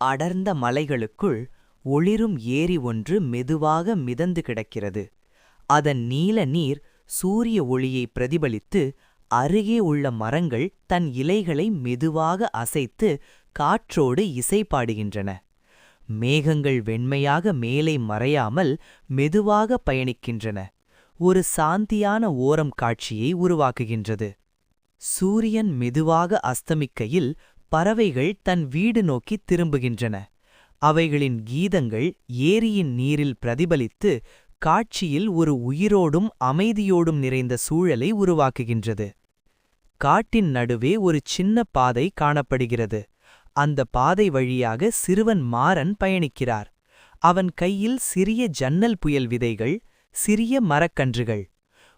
அடர்ந்த மலைகளுக்குள் ஒளிரும் ஏரி ஒன்று மெதுவாக மிதந்து கிடக்கிறது. அதன் நீல நீர் சூரிய ஒளியை பிரதிபலித்து அருகே உள்ள மரங்கள் தன் இலைகளை மெதுவாக அசைத்து காற்றோடு இசை பாடுகின்றன. மேகங்கள் வெண்மையாக மேலே மறையாமல் மெதுவாக பயணிக்கின்றன. ஒரு சாந்தியான ஓரம் காட்சியை உருவாக்குகின்றது. சூரியன் மெதுவாக அஸ்தமிக்கையில் பறவைகள் தன் வீடு நோக்கி திரும்புகின்றன. அவைகளின் கீதங்கள் ஏரியின் நீரில் பிரதிபலித்து காட்சியில் ஒரு உயிரோடும் அமைதியோடும் நிறைந்த சூழலை உருவாக்குகின்றது. காட்டின் நடுவே ஒரு சின்ன பாதை காணப்படுகிறது. அந்த பாதை வழியாக சிறுவன் மாறன் பயணிக்கிறார். அவன் கையில் சிறிய ஜன்னல் புயல் விதைகள், சிறிய மரக்கன்றுகள்.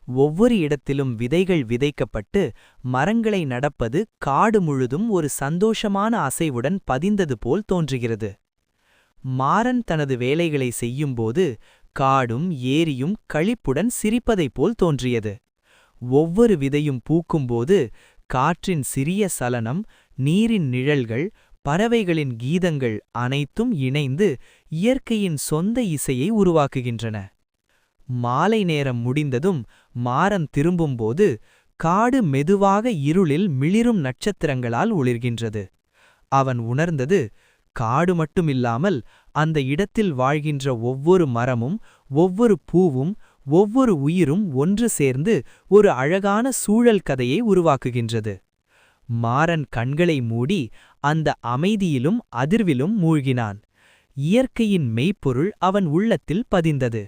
ஒவ்வொரு இடத்திலும் விதைகள் விதைக்கப்பட்டு மரங்களை நடப்பது காடு முழுதும் ஒரு சந்தோஷமான அசைவுடன் பதிந்தது போல் தோன்றுகிறது. மாறன் தனது வேலைகளை செய்யும்போது காடும் ஏரியும் களிப்புடன் சிரிப்பதைப் போல் தோன்றியது. ஒவ்வொரு விதையும் பூக்கும்போது காற்றின் சிறிய சலனம், நீரின் நிழல்கள், பறவைகளின் கீதங்கள் அனைத்தும் இணைந்து இயற்கையின் சொந்த இசையை உருவாக்குகின்றன. மாலை நேரம் முடிந்ததும் மாறன் திரும்பும்போது காடு மெதுவாக இருளில் மிளிரும் நட்சத்திரங்களால் ஒளிர்கின்றது. அவன் உணர்ந்தது, காடு மட்டுமில்லாமல் அந்த இடத்தில் வாழ்கின்ற ஒவ்வொரு மரமும், ஒவ்வொரு பூவும், ஒவ்வொரு உயிரும் ஒன்று சேர்ந்து ஒரு அழகான சூழல் கதையை உருவாக்குகின்றது. மாறன் கண்களை மூடி அந்த அமைதியிலும் அதிர்விலும் மூழ்கினான். இயற்கையின் மெய்ப்பொருள் அவன் உள்ளத்தில் பதிந்தது.